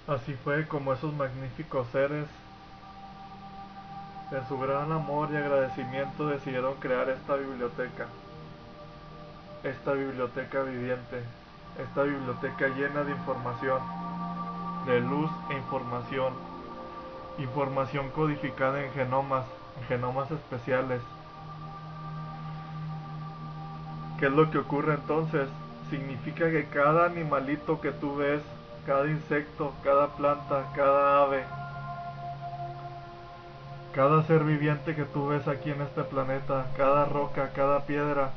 Así fue como esos magníficos seres, en su gran amor y agradecimiento, decidieron crear esta biblioteca viviente, esta biblioteca llena de información, de luz e información, información codificada en genomas especiales. ¿Qué es lo que ocurre entonces? Significa que cada animalito que tú ves, cada insecto, cada planta, cada ave, cada ser viviente que tú ves aquí en este planeta, cada roca, cada piedra,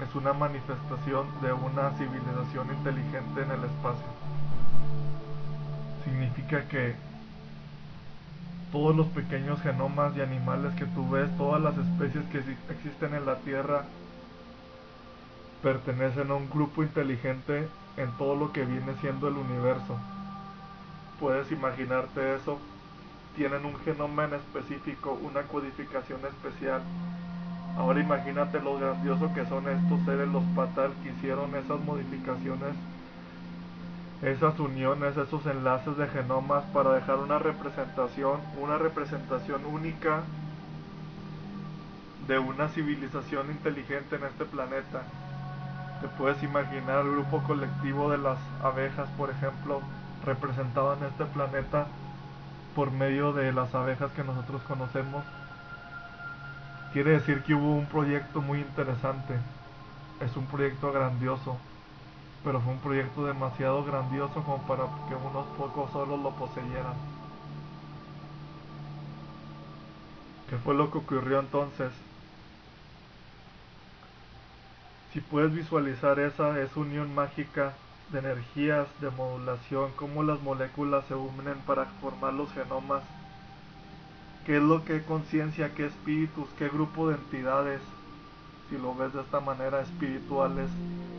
es una manifestación de una civilización inteligente en el espacio. Significa que todos los pequeños genomas y animales que tú ves, todas las especies que existen en la Tierra, pertenecen a un grupo inteligente en todo lo que viene siendo el universo. ¿Puedes imaginarte eso? Tienen un genoma en específico, una codificación especial. Ahora imagínate lo grandioso que son estos seres, los Patal, que hicieron esas modificaciones, esas uniones, esos enlaces de genomas para dejar una representación única de una civilización inteligente en este planeta. Te puedes imaginar el grupo colectivo de las abejas, por ejemplo, representado en este planeta por medio de las abejas que nosotros conocemos. Quiere decir que hubo un proyecto muy interesante, es un proyecto grandioso, pero fue un proyecto demasiado grandioso como para que unos pocos solo lo poseyeran. ¿Qué fue lo que ocurrió entonces? Si puedes visualizar esa unión mágica de energías, de modulación, cómo las moléculas se unen para formar los genomas, qué es lo que es conciencia, qué espíritus, qué grupo de entidades, si lo ves de esta manera, espirituales,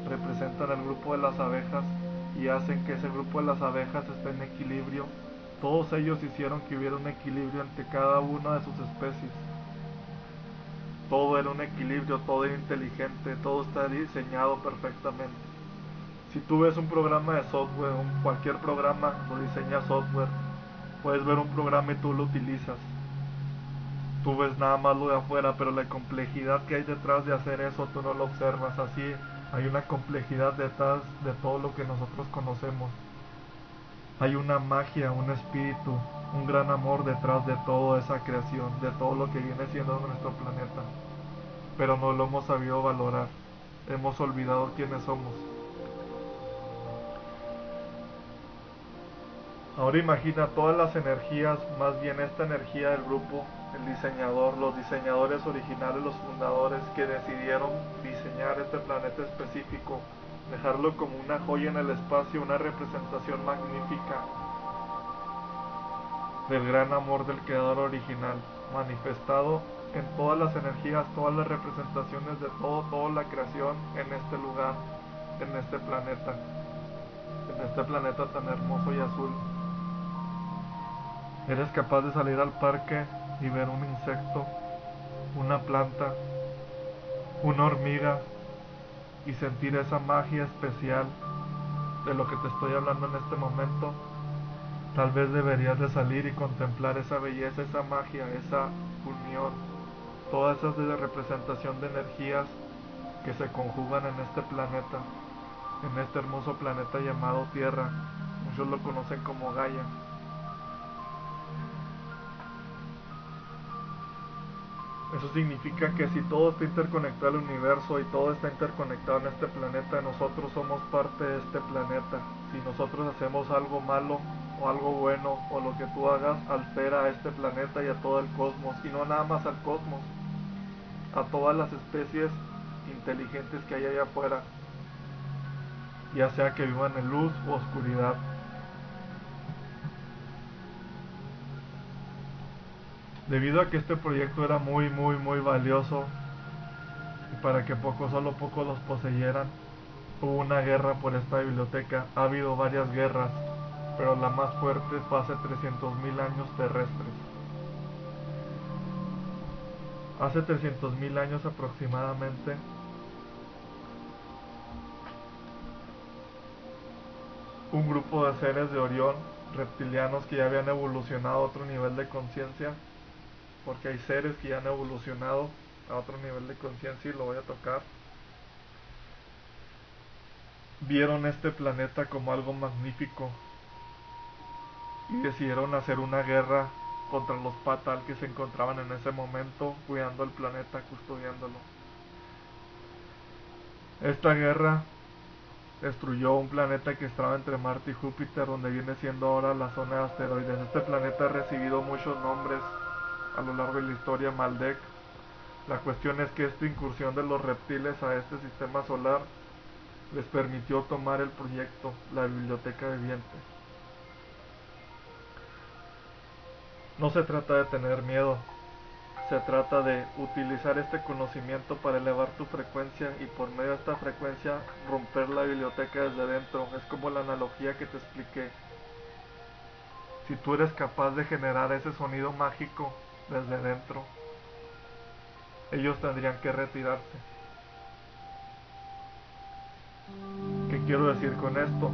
representan el grupo de las abejas y hacen que ese grupo de las abejas esté en equilibrio. Todos ellos hicieron que hubiera un equilibrio entre cada una de sus especies. Todo era un equilibrio, todo era inteligente, todo está diseñado perfectamente. Si tú ves un programa de software, cualquier programa lo diseña software, puedes ver un programa y tú lo utilizas. Tú ves nada más lo de afuera, pero la complejidad que hay detrás de hacer eso tú no lo observas. Así hay una complejidad detrás de todo lo que nosotros conocemos. Hay una magia, un espíritu, un gran amor detrás de toda esa creación, de todo lo que viene siendo nuestro planeta. Pero no lo hemos sabido valorar. Hemos olvidado quiénes somos. Ahora imagina todas las energías, más bien esta energía del grupo, el diseñador, los diseñadores originales, los fundadores que decidieron diseñar este planeta específico, dejarlo como una joya en el espacio, una representación magnífica del gran amor del creador original, manifestado en todas las energías, todas las representaciones de todo, toda la creación en este lugar, en este planeta tan hermoso y azul. Eres capaz de salir al parque y ver un insecto, una planta, una hormiga y sentir esa magia especial de lo que te estoy hablando en este momento. Tal vez deberías de salir y contemplar esa belleza, esa magia, esa unión, todas esas de representación de energías que se conjugan en este planeta, en este hermoso planeta llamado Tierra. Muchos lo conocen como Gaia. Eso significa que si todo está interconectado al universo y todo está interconectado en este planeta, nosotros somos parte de este planeta. Si nosotros hacemos algo malo o algo bueno o lo que tú hagas, altera a este planeta y a todo el cosmos. Y no nada más al cosmos, a todas las especies inteligentes que hay allá afuera, ya sea que vivan en luz o oscuridad. Debido a que este proyecto era muy valioso y para que solo pocos los poseyeran, hubo una guerra por esta biblioteca. Ha habido varias guerras, pero la más fuerte fue hace 300.000 años terrestres. Hace 300.000 años aproximadamente, un grupo de seres de Orión, reptilianos que ya habían evolucionado a otro nivel de conciencia, porque hay seres que ya han evolucionado a otro nivel de conciencia y lo voy a tocar. Vieron este planeta como algo magnífico y decidieron hacer una guerra contra los Patal que se encontraban en ese momento cuidando el planeta, custodiándolo. Esta guerra destruyó un planeta que estaba entre Marte y Júpiter, donde viene siendo ahora la zona de asteroides. Este planeta ha recibido muchos nombres a lo largo de la historia, Maldek. La cuestión es que esta incursión de los reptiles a este sistema solar les permitió tomar el proyecto, la biblioteca viviente. No se trata de tener miedo, se trata de utilizar este conocimiento para elevar tu frecuencia y por medio de esta frecuencia romper la biblioteca desde dentro. Es como la analogía que te expliqué. Si tú eres capaz de generar ese sonido mágico desde dentro, ellos tendrían que retirarse. ¿Qué quiero decir con esto?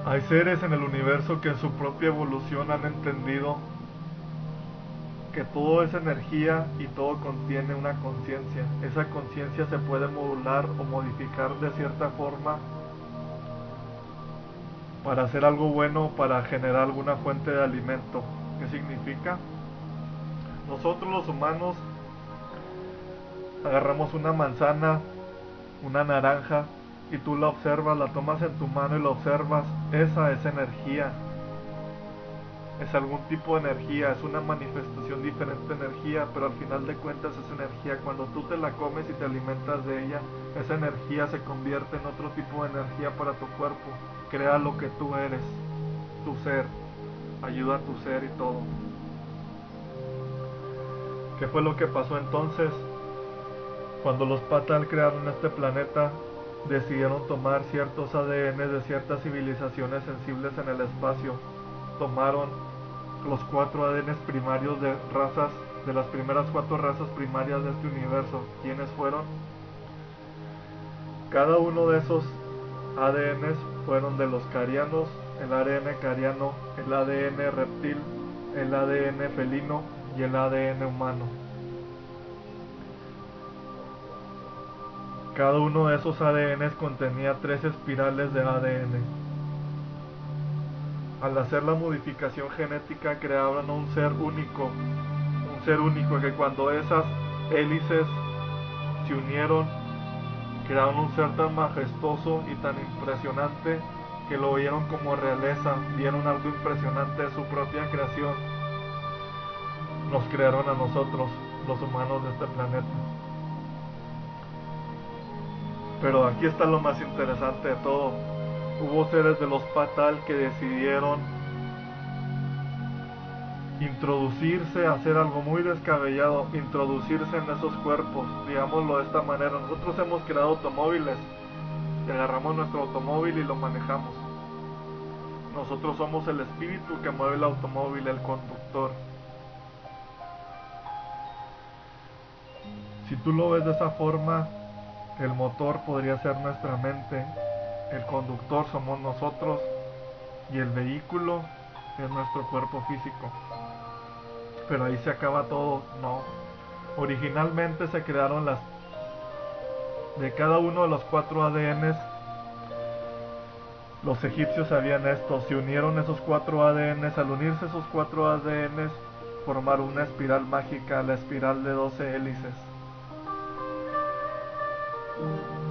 Hay seres en el universo que en su propia evolución han entendido que todo es energía y todo contiene una conciencia. Esa conciencia se puede modular o modificar de cierta forma para hacer algo bueno, para generar alguna fuente de alimento. ¿Qué significa? Nosotros los humanos agarramos una manzana, una naranja, y tú la observas, la tomas en tu mano y la observas. Esa es energía. Es algún tipo de energía, es una manifestación diferente de energía, pero al final de cuentas es energía. Cuando tú te la comes y te alimentas de ella, esa energía se convierte en otro tipo de energía para tu cuerpo. Crea lo que tú eres, tu ser, ayuda a tu ser y todo. ¿Qué fue lo que pasó entonces? Cuando los Patal crearon este planeta, decidieron tomar ciertos ADN de ciertas civilizaciones sensibles en el espacio. Tomaron los 4 ADNs primarios de razas, de las primeras 4 razas primarias de este universo. ¿Quiénes fueron? Cada uno de esos ADNs fueron de los carianos, el ADN cariano, el ADN reptil, el ADN felino y el ADN humano. Cada uno de esos ADNs contenía 3 espirales de ADN. Al hacer la modificación genética crearon un ser único que cuando esas hélices se unieron, crearon un ser tan majestuoso y tan impresionante que lo vieron como realeza, vieron algo impresionante de su propia creación. Nos crearon a nosotros, los humanos de este planeta. Pero aquí está lo más interesante de todo. Hubo seres de los Patal que decidieron introducirse, hacer algo muy descabellado, introducirse en esos cuerpos, digámoslo de esta manera. Nosotros hemos creado automóviles, y agarramos nuestro automóvil y lo manejamos. Nosotros somos el espíritu que mueve el automóvil, el conductor. Si tú lo ves de esa forma, el motor podría ser nuestra mente, el conductor somos nosotros y el vehículo es nuestro cuerpo físico. Pero ahí se acaba todo. No. Originalmente se crearon de cada uno de los 4 ADNs. Los egipcios sabían esto. Se unieron esos 4 ADNs. Al unirse esos 4 ADNs formaron una espiral mágica, la espiral de 12 hélices.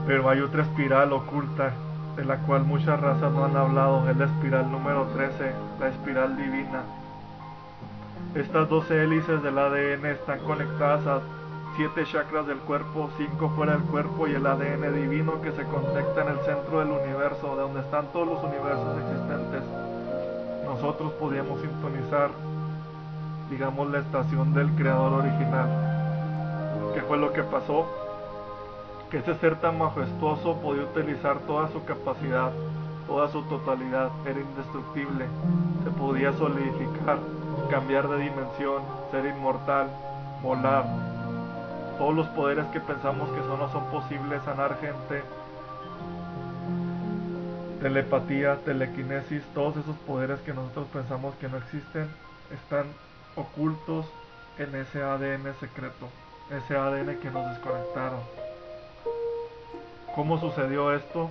Pero hay otra espiral oculta de la cual muchas razas no han hablado. Es la espiral número 13, la espiral divina. Estas 12 hélices del ADN están conectadas a 7 chakras del cuerpo, 5 fuera del cuerpo y el ADN divino que se conecta en el centro del universo, de donde están todos los universos existentes. Nosotros podíamos sintonizar, digamos, la estación del creador original. ¿Qué fue lo que pasó? Que ese ser tan majestuoso podía utilizar toda su capacidad, toda su totalidad, era indestructible, se podía solidificar, cambiar de dimensión, ser inmortal, volar. Todos los poderes que pensamos que no son posibles, sanar gente, telepatía, telequinesis, todos esos poderes que nosotros pensamos que no existen, están ocultos en ese ADN secreto, ese ADN que nos desconectaron. ¿Cómo sucedió esto?